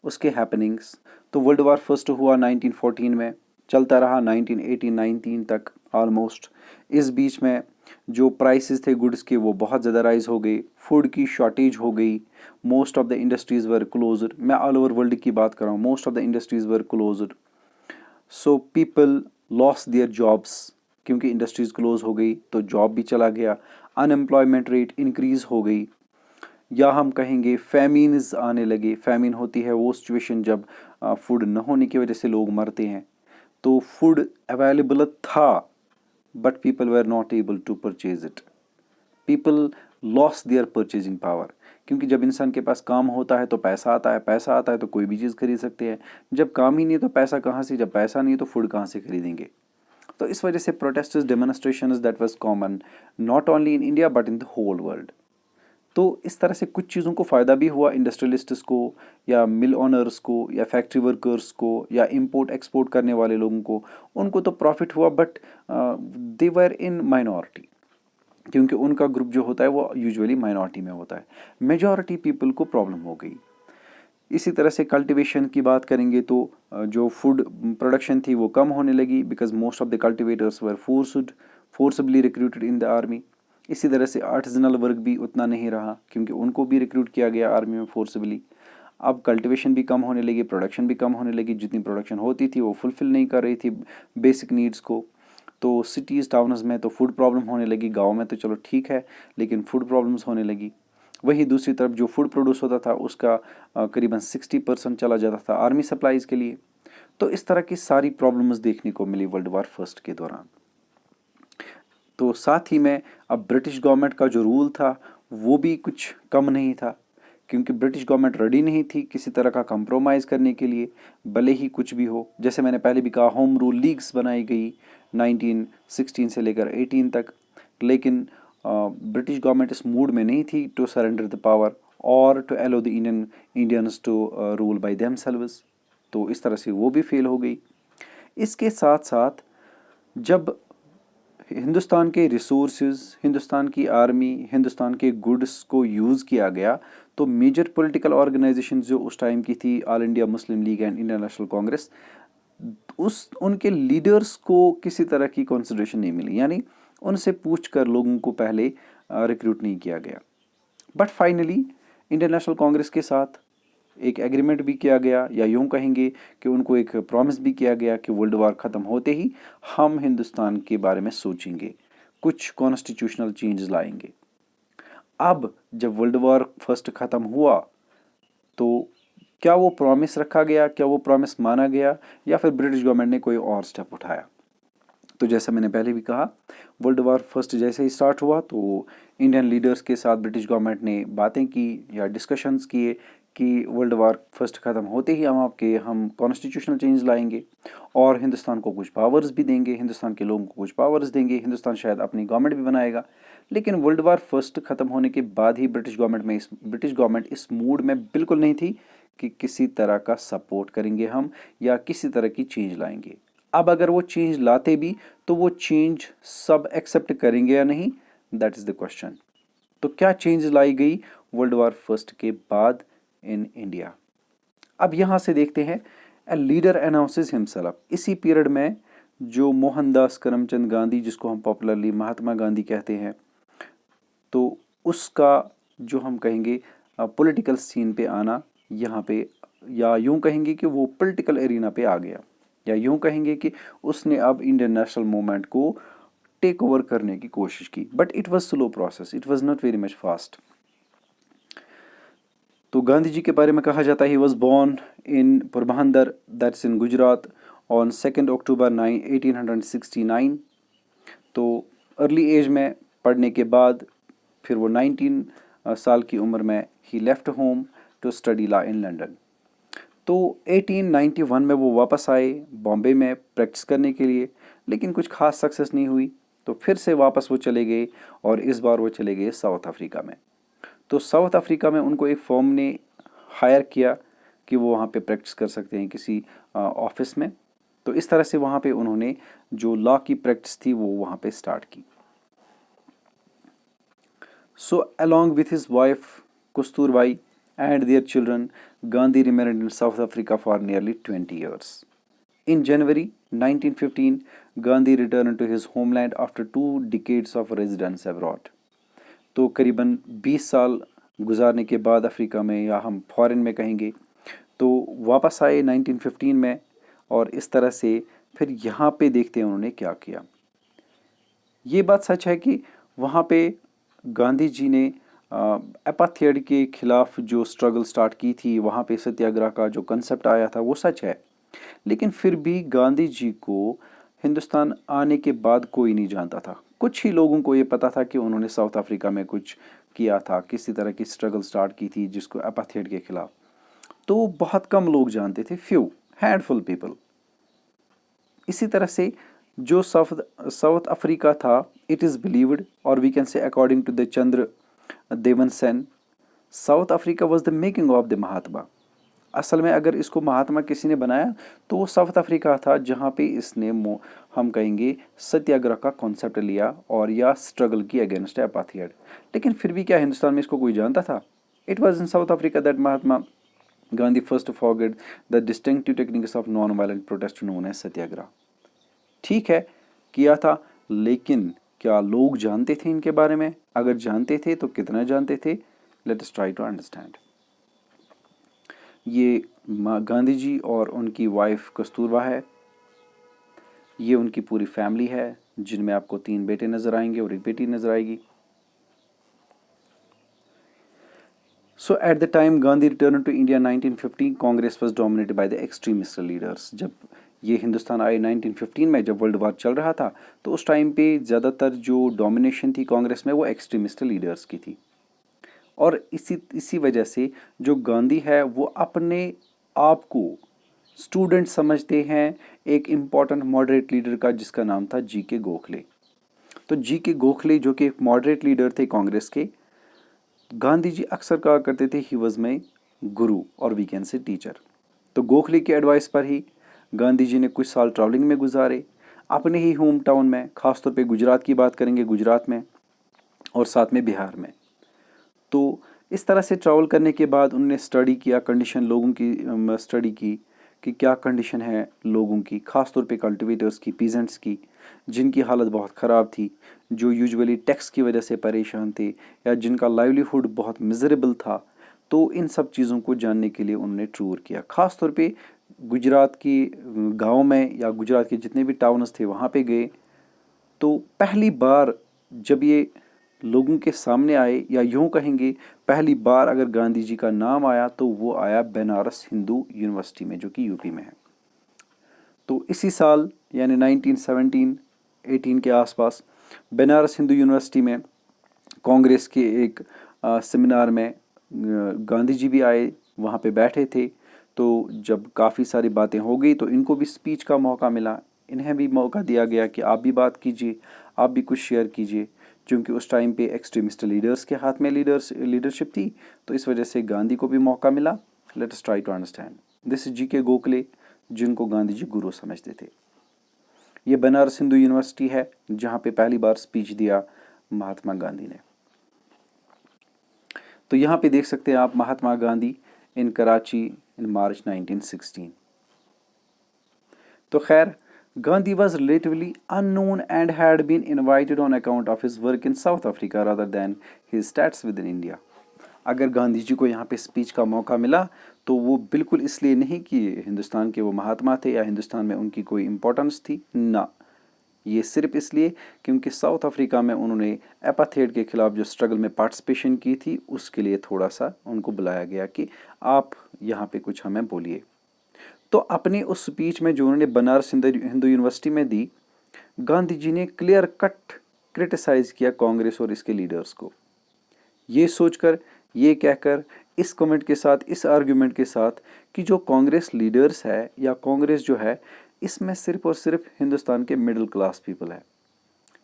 उसके हैपनिंग्स। तो वर्ल्ड वार फर्स्ट हुआ 1914 में, चलता रहा 1918-19 तक, ऑलमोस्ट। इस बीच में जो प्राइसेस थे गुड्स के वो बहुत ज़्यादा राइज हो गई, फूड की शॉर्टेज हो गई, most of the industries were closed. मैं ऑल ओवर वर्ल्ड की बात कर रहा हूँ, most of the industries were closed. So people loss their jobs, क्योंकि इंडस्ट्रीज़ क्लोज हो गई तो जॉब भी चला गया, अनएम्प्लॉयमेंट रेट इंक्रीज़ हो गई, या हम कहेंगे फैमिन्स आने लगे। फैमिन होती है वो सिचुएशन जब फूड न होने की वजह से लोग मरते हैं। तो फूड अवेलेबल था but people were not able to purchase it, people loss their purchasing power. क्योंकि जब इंसान के पास काम होता है तो पैसा आता है, पैसा आता है तो कोई भी चीज़ खरीद सकते हैं। जब काम ही नहीं है तो पैसा कहाँ से, जब पैसा नहीं है तो फूड कहाँ से खरीदेंगे। तो इस वजह से protests, demonstrations that was common not only in India but in the whole world. तो इस तरह से कुछ चीज़ों को फ़ायदा भी हुआ, इंडस्ट्रियलिस्ट्स को या मिल ओनर्स को या फैक्ट्री वर्कर्स को या इंपोर्ट एक्सपोर्ट करने वाले लोगों को, उनको तो प्रॉफिट हुआ, but they were in minority, क्योंकि उनका ग्रुप जो होता है वो यूजुअली माइनॉरिटी में होता है। मेजॉरिटी पीपल को प्रॉब्लम हो गई। इसी तरह से कल्टीवेशन की बात करेंगे तो जो फूड प्रोडक्शन थी वो कम होने लगी, because most of the cultivators were forcibly recruited in the army. इसी तरह से आर्टिजनल वर्क भी उतना नहीं रहा, क्योंकि उनको भी रिक्रूट किया गया आर्मी में फोर्सबली। अब कल्टीवेशन भी कम होने लगी, प्रोडक्शन भी कम होने लगी, जितनी प्रोडक्शन होती थी वो फुलफिल नहीं कर रही थी बेसिक नीड्स को। तो सिटीज़ टाउन्स में तो फूड प्रॉब्लम होने लगी, गाँव में तो चलो ठीक है, लेकिन फूड प्रॉब्लम्स होने लगी। वहीं दूसरी तरफ जो फूड प्रोड्यूस होता था उसका करीबन 60% चला जाता था आर्मी सप्लाईज़ के लिए। तो इस तरह की सारी प्रॉब्लम्स देखने को मिली वर्ल्ड वार फर्स्ट के दौरान। तो साथ ही में अब ब्रिटिश गवर्नमेंट का जो रूल था वो भी कुछ कम नहीं था, क्योंकि ब्रिटिश गवर्नमेंट रेडी नहीं थी किसी तरह का कंप्रोमाइज़ करने के लिए, भले ही कुछ भी हो। जैसे मैंने पहले भी कहा, होम रूल लीग्स बनाई गई 1916 से लेकर 18 तक, लेकिन ब्रिटिश गवर्नमेंट इस मूड में नहीं थी टू सरेंडर द पावर और to allow the Indians to rule by themselves. तो इस तरह से वो भी फेल हो गई। इसके साथ साथ जब हिंदुस्तान के रिसोर्सेज, हिंदुस्तान की आर्मी, हिंदुस्तान के गुड्स को यूज़ किया गया, तो मेजर पॉलिटिकल ऑर्गेनाइजेशन जो उस टाइम की थी, all India Muslim league and Indian National Congress, उनके लीडर्स को किसी तरह की कंसिडरेशन नहीं मिली, यानी उनसे पूछ कर लोगों को पहले रिक्रूट नहीं किया गया। But finally Indian National Congress के साथ एक एग्रीमेंट भी किया गया, या यूँ कहेंगे कि उनको एक प्रॉमिस भी किया गया कि वर्ल्ड वार ख़त्म होते ही हम हिंदुस्तान के बारे में सोचेंगे, कुछ कॉन्स्टिट्यूशनल चेंजेस लाएंगे। अब जब वर्ल्ड वार फर्स्ट ख़त्म हुआ तो क्या वो प्रॉमिस रखा गया, क्या वो प्रॉमिस माना गया, या फिर ब्रिटिश गवर्नमेंट ने कोई और स्टेप उठाया। तो जैसा मैंने पहले भी कहा, वर्ल्ड वार फर्स्ट जैसे ही स्टार्ट हुआ तो इंडियन लीडर्स के साथ ब्रिटिश गवर्नमेंट ने बातें की या डिस्कशंस किए कि वर्ल्ड वार फर्स्ट ख़त्म होते ही हम कॉन्स्टिट्यूशनल चेंज लाएंगे और हिंदुस्तान को कुछ पावर्स भी देंगे, हिंदुस्तान के लोगों को कुछ पावर्स देंगे, हिंदुस्तान शायद अपनी गवर्नमेंट भी बनाएगा। लेकिन वर्ल्ड वार फर्स्ट ख़त्म होने के बाद ही ब्रिटिश गवर्नमेंट इस मूड में बिल्कुल नहीं थी कि किसी तरह का सपोर्ट करेंगे हम या किसी तरह की चेंज लाएंगे। अब अगर वो चेंज लाते भी तो वो चेंज सब एक्सेप्ट करेंगे या नहीं, दैट इज़ द क्वेश्चन। तो क्या चेंज लाई गई वर्ल्ड वार फर्स्ट के बाद इन इंडिया? अब यहाँ से देखते हैं, ए लीडर अनाउंसेस हिमसेल्फ। इसी पीरियड में जो मोहनदास करमचंद गांधी, जिसको हम पॉपुलरली महात्मा गांधी कहते हैं, तो उसका जो हम कहेंगे पॉलिटिकल सीन पे आना यहाँ पे, या यूँ कहेंगे कि वो पॉलिटिकल एरिना पे आ गया, या यूँ कहेंगे कि उसने अब इंडियन नेशनल मूवमेंट को टेक ओवर करने की कोशिश की। But it was slow process, it was not very much fast. तो गांधी जी के बारे में कहा जाता है, he was born in Porbandar, that's in Gujarat, on 2 अक्टूबर 1869। तो अर्ली एज में पढ़ने के बाद फिर वो 19 साल की उम्र में ही left home to study law in London. तो 1891 में वो वापस आए बॉम्बे में प्रैक्टिस करने के लिए, लेकिन कुछ खास सक्सेस नहीं हुई। तो फिर से वापस वो चले गए और इस बार वो चले गए साउथ अफ्रीका में। तो साउथ अफ्रीका में उनको एक फर्म ने हायर किया कि वो वहाँ पे प्रैक्टिस कर सकते हैं किसी ऑफिस में। तो इस तरह से वहाँ पे उन्होंने जो लॉ की प्रैक्टिस थी वो वहाँ पे स्टार्ट की। सो along with his wife Kasturbai and their children, Gandhi remained in South Africa for nearly 20 years. In January 1915, Gandhi return to his homeland after 2 decades of residence abroad. तो करीबन 20 साल गुजारने के बाद अफ्रीका में, या हम फॉरेन में कहेंगे, तो वापस आए 1915 में। और इस तरह से फिर यहाँ पे देखते हैं उन्होंने क्या किया। ये बात सच है कि वहाँ पे गांधी जी ने एपाथेड के खिलाफ जो स्ट्रगल स्टार्ट की थी, वहाँ पे सत्याग्रह का जो कंसेप्ट आया था वो सच है। लेकिन फिर भी गांधी जी को हिंदुस्तान आने के बाद कोई नहीं जानता था। कुछ ही लोगों को ये पता था कि उन्होंने साउथ अफ्रीका में कुछ किया था, किसी तरह की स्ट्रगल स्टार्ट की थी जिसको एपाथेड के खिलाफ। तो बहुत कम लोग जानते थे, फ्यू हैंडफुल पीपल। इसी तरह से जो साउथ साउथ अफ्रीका था, इट इज़ बिलीव्ड, और we can say according to the Chandra Devan Sen, South Africa was the making of the Mahatma. असल में अगर इसको महात्मा किसी ने बनाया तो वो साउथ अफ्रीका था, जहाँ पे इसने हम कहेंगे सत्याग्रह का कॉन्सेप्ट लिया और या स्ट्रगल की अगेंस्ट एपाथियड। लेकिन फिर भी क्या हिंदुस्तान में इसको कोई जानता था? It was in South Africa that Mahatma Gandhi first forget the distinctive techniques of non violent protest known as satyagraha. ठीक है, किया था, लेकिन क्या लोग जानते थे इनके बारे में? अगर जानते थे तो कितना जानते थे? Let us try to understand. ये गांधी जी और उनकी वाइफ कस्तूरबा है। ये उनकी पूरी फैमिली है, जिनमें आपको 3 बेटे नजर आएंगे और 1 बेटी नजर आएगी। So at the time Gandhi return to India 1950, Congress was dominated by the extremist leaders. जब ये हिंदुस्तान आए 1915 में, जब वर्ल्ड वार चल रहा था, तो उस टाइम पे ज़्यादातर जो डोमिनेशन थी कांग्रेस में वो एक्सट्रीमिस्ट लीडर्स की थी। और इसी वजह से जो गांधी है वो अपने आप को स्टूडेंट समझते हैं एक इम्पॉर्टेंट मॉडरेट लीडर का, जिसका नाम था जी के गोखले। तो जी के गोखले जो कि एक मॉडरेट लीडर थे कांग्रेस के, गांधी जी अक्सर कहा करते थे ही वॉज माई गुरु और वी कैन से टीचर। तो गोखले की एडवाइस पर ही गांधी जी ने कुछ साल ट्रैवलिंग में गुजारे अपने ही होम टाउन में, खासतौर पे गुजरात की बात करेंगे, गुजरात में और साथ में बिहार में। तो इस तरह से ट्रैवल करने के बाद उन्होंने स्टडी किया, कंडीशन लोगों की स्टडी की कि क्या कंडीशन है लोगों की, खासतौर पे कल्टिवेटर्स की, पीजेंट्स की, जिनकी हालत बहुत ख़राब थी, जो यूजुअली टैक्स की वजह से परेशान थे या जिनका लाइवलीहुड बहुत मिजरेबल था। तो इन सब चीज़ों को जानने के लिए उन्होंने टूर किया, खासतौर पे गुजरात की गाँव में या गुजरात के जितने भी टाउन्स थे वहाँ पे गए। तो पहली बार जब ये लोगों के सामने आए, या यूँ कहेंगे पहली बार अगर गांधी जी का नाम आया तो वो आया बनारस हिंदू यूनिवर्सिटी में, जो कि यूपी में है। तो इसी साल यानी 1917-18 के आसपास बनारस हिंदू यूनिवर्सिटी में कांग्रेस के एक सेमिनार में गांधी जी भी आए, वहाँ पे बैठे थे। तो जब काफ़ी सारी बातें हो गई तो इनको भी स्पीच का मौका मिला, इन्हें भी मौका दिया गया कि आप भी बात कीजिए, आप भी कुछ शेयर कीजिए, क्योंकि उस टाइम पे एक्सट्रीमिस्ट लीडर्स के हाथ में लीडरशिप थी। तो इस वजह से गांधी को भी मौका मिला। Let us try to understand this G K Gokhale, जिनको गांधी जी गुरु समझते थे। ये बनारस हिंदू यूनिवर्सिटी है जहाँ पे पहली बार स्पीच दिया महात्मा गांधी ने। तो यहाँ पे देख सकते हैं आप महात्मा गांधी इन कराची इन मार्च 1916। तो खैर, Gandhi was relatively unknown and had been invited on account of his work in South Africa rather than his stats within India। अगर गांधी जी को यहाँ पे स्पीच का मौका मिला तो वो बिल्कुल इसलिए नहीं कि हिंदुस्तान के वो महात्मा थे या हिंदुस्तान में उनकी कोई इम्पोर्टेंस थी, ना, ये सिर्फ इसलिए क्योंकि साउथ अफ्रीका में उन्होंने एपाथेड के खिलाफ जो स्ट्रगल में पार्टिसिपेशन की थी, उसके लिए थोड़ा सा उनको बुलाया गया कि आप यहाँ पे कुछ हमें बोलिए। तो अपनी उस स्पीच में जो उन्होंने बनारस हिंदू यूनिवर्सिटी में दी, गांधी जी ने क्लियर कट क्रिटिसाइज किया कांग्रेस और इसके लीडर्स को, ये सोचकर, ये कहकर, इस कमेंट के साथ, इस आर्ग्यूमेंट के साथ कि जो कांग्रेस लीडर्स है या कांग्रेस जो है, इसमें सिर्फ और सिर्फ हिंदुस्तान के मिडिल क्लास पीपल है,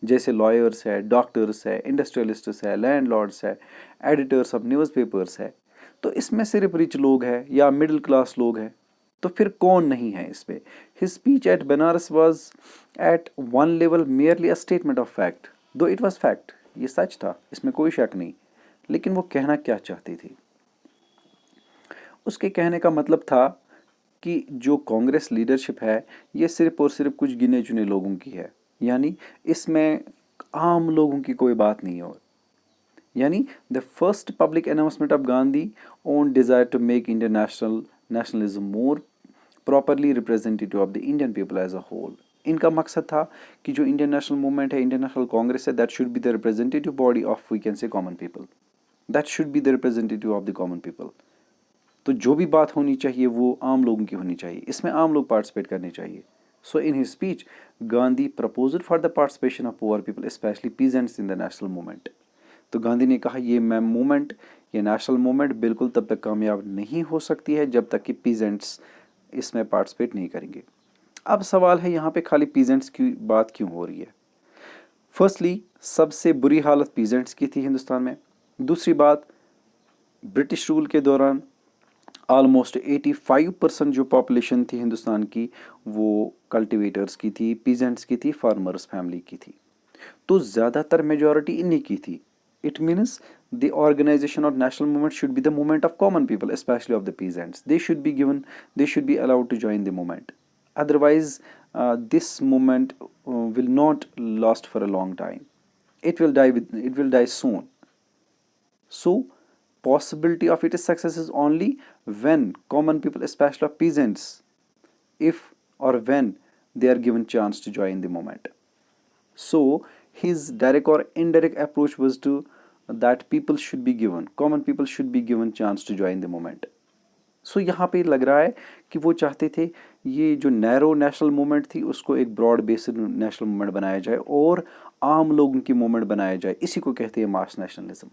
जैसे लॉयर्स है, डॉक्टर्स है, इंडस्ट्रियलिस्ट्स है, लैंडलॉर्ड्स है, एडिटर्स ऑफ न्यूज़पेपर्स है। तो इसमें सिर्फ रिच लोग हैं या मिडिल क्लास लोग हैं, तो फिर कौन नहीं है इसमें? His speech at Banaras was at one level merely a statement of fact, दो इट वाज फैक्ट, ये सच था, इसमें कोई शक नहीं। लेकिन वो कहना क्या चाहती थी? उसके कहने का मतलब था कि जो कांग्रेस लीडरशिप है ये सिर्फ और सिर्फ कुछ गिने चुने लोगों की है, यानी इसमें आम लोगों की कोई बात नहीं हो। यानी the first public announcement of Gandhi on desire to make Indian nationalism more properly representative of the Indian people as a whole. इनका मकसद था कि जो इंडियन नेशनल मूवमेंट है, इंडियन नेशनल कांग्रेस है, that should be the representative body of, we can say, common people. That should be the representative of the common people. तो जो भी बात होनी चाहिए वो आम लोगों की होनी चाहिए, इसमें आम लोग पार्टिसिपेट करने चाहिए। So in his speech Gandhi proposed for the participation of poor people specially peasants in the national movement. तो गांधी ने कहा ये मूवमेंट, ये नेशनल मूवमेंट बिल्कुल तब तक कामयाब नहीं हो सकती है जब तक कि पीजेंट्स इसमें पार्टिसिपेट नहीं करेंगे। अब सवाल है यहाँ पे खाली पीजेंट्स की बात क्यों हो रही है? फर्स्टली सबसे बुरी हालत पीजेंट्स की थी हिंदुस्तान में। दूसरी बात, ब्रिटिश रूल के दौरान ऑलमोस्ट 85% जो पॉपुलेशन थी हिंदुस्तान की वो कल्टिवेटर्स की थी, पीजेंट्स की थी, फार्मर्स फैमिली की थी। तो ज़्यादातर मेजॉरिटी इन्हीं की थी। It means the organization or national movement should be the movement of common people, especially of the peasants. They should be allowed to join the movement. Otherwise, this movement will not last for a long time. It will die soon. So, possibility of its success is only when common people, especially of peasants, if or when they are given chance to join the movement. So, his direct or indirect approach was to that people should be given, common people should be given chance to join the movement. सो यहाँ पे लग रहा है कि वो चाहते थे ये जो नैरो नेशनल मूवमेंट थी उसको एक ब्रॉड बेस्ड नेशनल मूवमेंट बनाया जाए और आम लोगों की मूवमेंट बनाया जाए। इसी को कहते हैं मास नेशनलिज्म।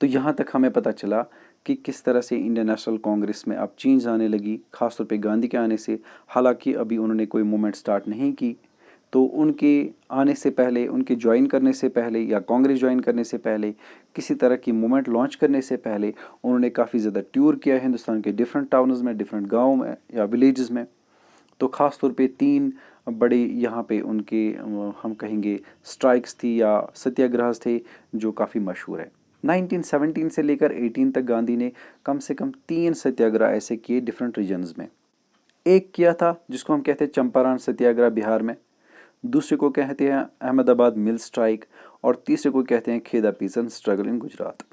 तो यहाँ तक हमें पता चला कि किस तरह से इंडियन नेशनल कांग्रेस में अब चेंज आने लगी, खासतौर पे गांधी के आने से। हालांकि अभी उन्होंने कोई मूवमेंट स्टार्ट नहीं की, तो उनके आने से पहले, उनके ज्वाइन करने से पहले या कांग्रेस ज्वाइन करने से पहले, किसी तरह की मूवमेंट लॉन्च करने से पहले उन्होंने काफ़ी ज़्यादा टूर किया हिंदुस्तान के डिफरेंट टाउन्स में, डिफरेंट गाँव में या विलेजेस में। तो ख़ास तौर पे 3 बड़े यहाँ पे उनके हम कहेंगे स्ट्राइक्स थी या सत्याग्रह थे जो काफ़ी मशहूर है। 1917 से लेकर 18 तक गांधी ने कम से कम 3 सत्याग्रह ऐसे किए डिफरेंट रीजन्स में। एक किया था जिसको हम कहते हैं चंपारण सत्याग्रह बिहार में, दूसरे को कहते हैं अहमदाबाद मिल स्ट्राइक और तीसरे को कहते हैं खेदा पीसेंट स्ट्रगल इन गुजरात।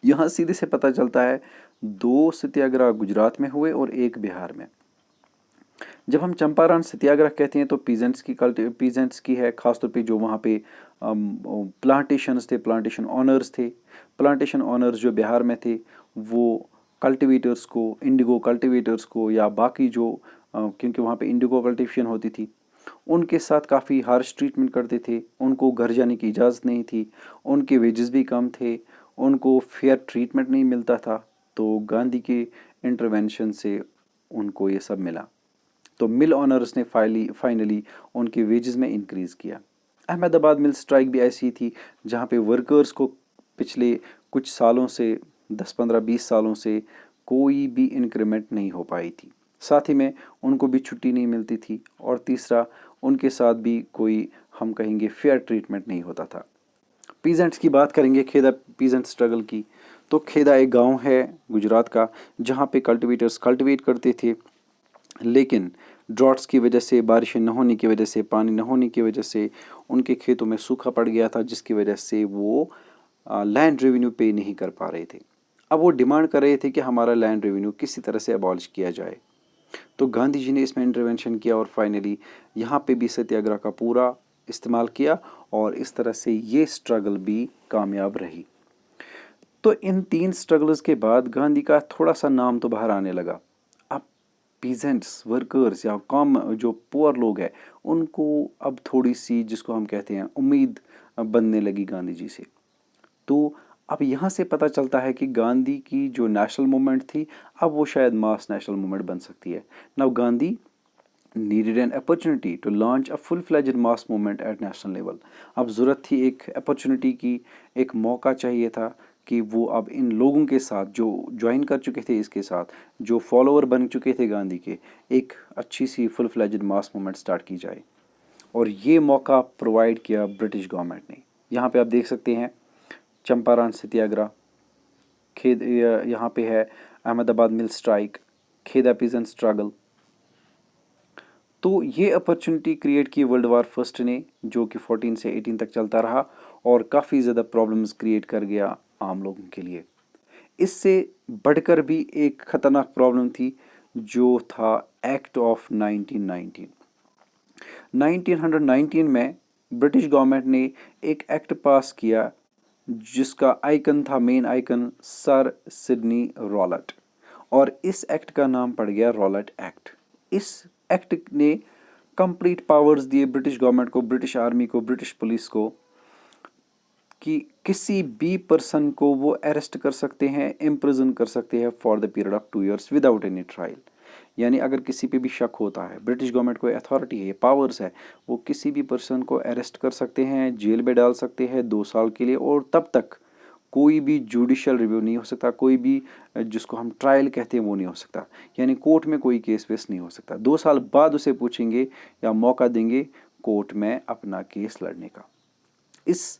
यहाँ सीधे से पता चलता है 2 सत्याग्रह गुजरात में हुए और 1 बिहार में। जब हम चंपारण सत्याग्रह कहते हैं तो पीजेंट्स की है, खासतौर पे जो वहाँ पे प्लांटेशंस थे, प्लांटेशन ऑनर्स थे। प्लांटेशन ऑनर्स जो बिहार में थे वो कल्टिवेटर्स को, इंडिगो कल्टिवेटर्स को या बाकी जो क्योंकि वहाँ पे इंडिगो कल्टिवेशन होती थी, उनके साथ काफ़ी हार्श ट्रीटमेंट करते थे। उनको घर जाने की इजाज़त नहीं थी, उनके वेजेस भी कम थे, उनको फेयर ट्रीटमेंट नहीं मिलता था। तो गांधी के इंटरवेंशन से उनको ये सब मिला। तो मिल ऑनर्स ने फाइनली उनके वेजेस में इंक्रीज़ किया। अहमदाबाद मिल स्ट्राइक भी ऐसी थी जहाँ पे वर्कर्स को पिछले कुछ सालों से 10-15-20 सालों से कोई भी इंक्रीमेंट नहीं हो पाई थी, साथ ही में उनको भी छुट्टी नहीं मिलती थी, और तीसरा उनके साथ भी कोई हम कहेंगे फेयर ट्रीटमेंट नहीं होता था। पीजेंट्स की बात करेंगे, खेदा पीजेंट स्ट्रगल की, तो खेदा एक गांव है गुजरात का जहाँ पे कल्टिवेटर्स कल्टिवेट करते थे, लेकिन ड्रॉट्स की वजह से, बारिशें न होने की वजह से, पानी न होने की वजह से उनके खेतों में सूखा पड़ गया था, जिसकी वजह से वो लैंड रेवेन्यू पे नहीं कर पा रहे थे। अब वो डिमांड कर रहे थे कि हमारा लैंड रेवेन्यू किसी तरह से अबॉलिश किया जाए। तो गांधी जी ने इसमें इंटरवेंशन किया और फाइनली यहाँ पे भी सत्याग्रह का पूरा इस्तेमाल किया और इस तरह से ये स्ट्रगल भी कामयाब रही। तो इन 3 स्ट्रगल्स के बाद गांधी का थोड़ा सा नाम तो बाहर आने लगा। अब पीजेंट्स, वर्कर्स या कम जो पुअर लोग हैं उनको अब थोड़ी सी, जिसको हम कहते हैं, उम्मीद बनने लगी गांधी जी से। तो अब यहाँ से पता चलता है कि गांधी की जो नेशनल मूवमेंट थी अब वो शायद मास नेशनल मूवमेंट बन सकती है। Now Gandhi needed an opportunity to launch a full-fledged mass movement at national level. अब ज़रूरत थी एक अपॉर्चुनिटी की, एक मौका चाहिए था कि वो अब इन लोगों के साथ जो ज्वाइन कर चुके थे, इसके साथ जो फॉलोअर बन चुके थे गांधी के, एक अच्छी सी full fledged mass movement start की जाए। और ये मौका प्रोवाइड किया ब्रिटिश गवर्नमेंट ने। यहाँ पे आप देख सकते हैं चंपारण सत्याग्रह, यहाँ पे है Ahmedabad mill strike, Kheda peasant struggle. तो ये अपॉर्चुनिटी क्रिएट की वर्ल्ड वार फर्स्ट ने, जो कि 14 से 18 तक चलता रहा और काफ़ी ज़्यादा प्रॉब्लम्स क्रिएट कर गया आम लोगों के लिए। इससे बढ़कर भी एक ख़तरनाक प्रॉब्लम थी, जो था एक्ट ऑफ 1919। 1919 में ब्रिटिश गवर्नमेंट ने एक एक्ट पास किया जिसका आइकन था, main icon, sir Sydney Rowlatt, और इस एक्ट का नाम पड़ गया रॉलेट एक्ट। इस एक्ट ने कंप्लीट पावर्स दिए ब्रिटिश गवर्नमेंट को, ब्रिटिश आर्मी को, ब्रिटिश पुलिस को, कि किसी भी पर्सन को वो अरेस्ट कर सकते हैं, इम्प्रिजन कर सकते हैं for the period of 2 years without any trial. यानी अगर किसी पे भी शक होता है, ब्रिटिश गवर्नमेंट को अथॉरिटी है, पावर्स है, वो किसी भी पर्सन को अरेस्ट कर सकते हैं, जेल में डाल सकते हैं 2 साल के लिए, और तब तक कोई भी जुडिशियल रिव्यू नहीं हो सकता, कोई भी जिसको हम ट्रायल कहते हैं वो नहीं हो सकता, यानी कोर्ट में कोई केस वेस नहीं हो सकता। 2 साल बाद उसे पूछेंगे या मौका देंगे कोर्ट में अपना केस लड़ने का। इस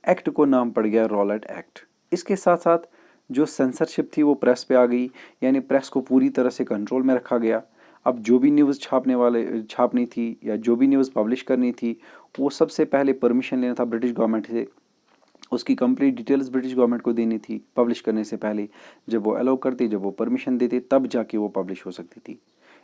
एक्ट को नाम पड़ गया रॉलेट एक्ट। इसके साथ साथ जो सेंसरशिप थी वो प्रेस पे आ गई, यानी प्रेस को पूरी तरह से कंट्रोल में रखा गया। अब जो भी न्यूज़ छापनी थी या जो भी न्यूज़ पब्लिश करनी थी, वो सबसे पहले परमिशन लेना था ब्रिटिश गवर्नमेंट से। उसकी कंप्लीट डिटेल्स ब्रिटिश गवर्नमेंट को देनी थी पब्लिश करने से पहले। जब वो अलाउ करते, जब वो परमिशन देते, तब जाके वो पब्लिश हो सकती थी।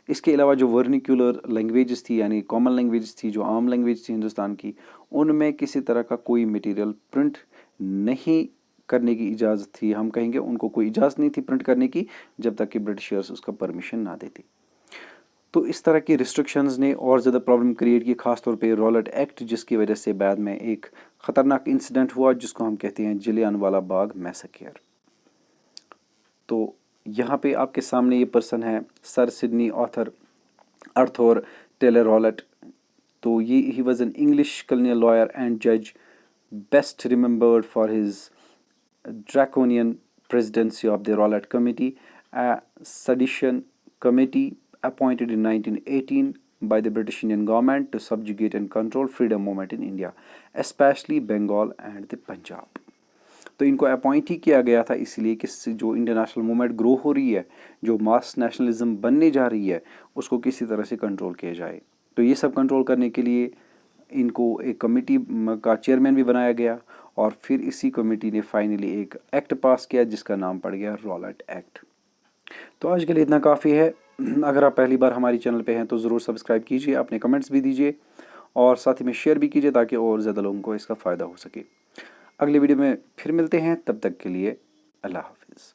इसके अलावा जो वर्निकुलर लैंग्वेजेस थी, यानी कॉमन लैंग्वेजेस थी, जो आम लैंग्वेज थी हिंदुस्तान की, उनमें किसी तरह का कोई मटेरियल प्रिंट नहीं करने की इजाज़त थी। हम कहेंगे उनको कोई इजाज़त नहीं थी प्रिंट करने की, जब तक कि ब्रिटिशर्स उसका परमिशन ना देते। तो इस तरह की रिस्ट्रिक्शंस ने और ज़्यादा प्रॉब्लम क्रिएट की, खासतौर पे रॉलेट एक्ट, जिसकी वजह से बाद में एक ख़तरनाक इंसिडेंट हुआ जिसको हम कहते हैं जलियांवाला बाग मैसेकर। तो यहाँ पे आपके सामने ये पर्सन है, sir Sidney Arthur Arthur Taylor Rowlatt. तो ये he was an English colonial lawyer and जज, best remembered for his draconian presidency of the Rowlatt Committee, a sedition committee appointed in 1918 by the British Indian government to subjugate and control freedom movement in India, especially Bengal and the Punjab। तो इनको appoint ही किया गया था इसलिए कि जो Indian national movement grow हो रही है, जो मास नेशनलिज्म बनने जा रही है, उसको किसी तरह से कंट्रोल किया जाए। तो ये सब कंट्रोल करने के लिए इनको एक कमेटी का चेयरमैन भी बनाया गया, और फिर इसी कमेटी ने फाइनली एक एक्ट पास किया जिसका नाम पड़ गया रॉलेट एक्ट। तो आज के लिए इतना काफ़ी है। अगर आप पहली बार हमारी चैनल पे हैं तो ज़रूर सब्सक्राइब कीजिए, अपने कमेंट्स भी दीजिए और साथ ही में शेयर भी कीजिए ताकि और ज़्यादा लोगों को इसका फ़ायदा हो सके। अगले वीडियो में फिर मिलते हैं, तब तक के लिए अल्लाह हाफिज़।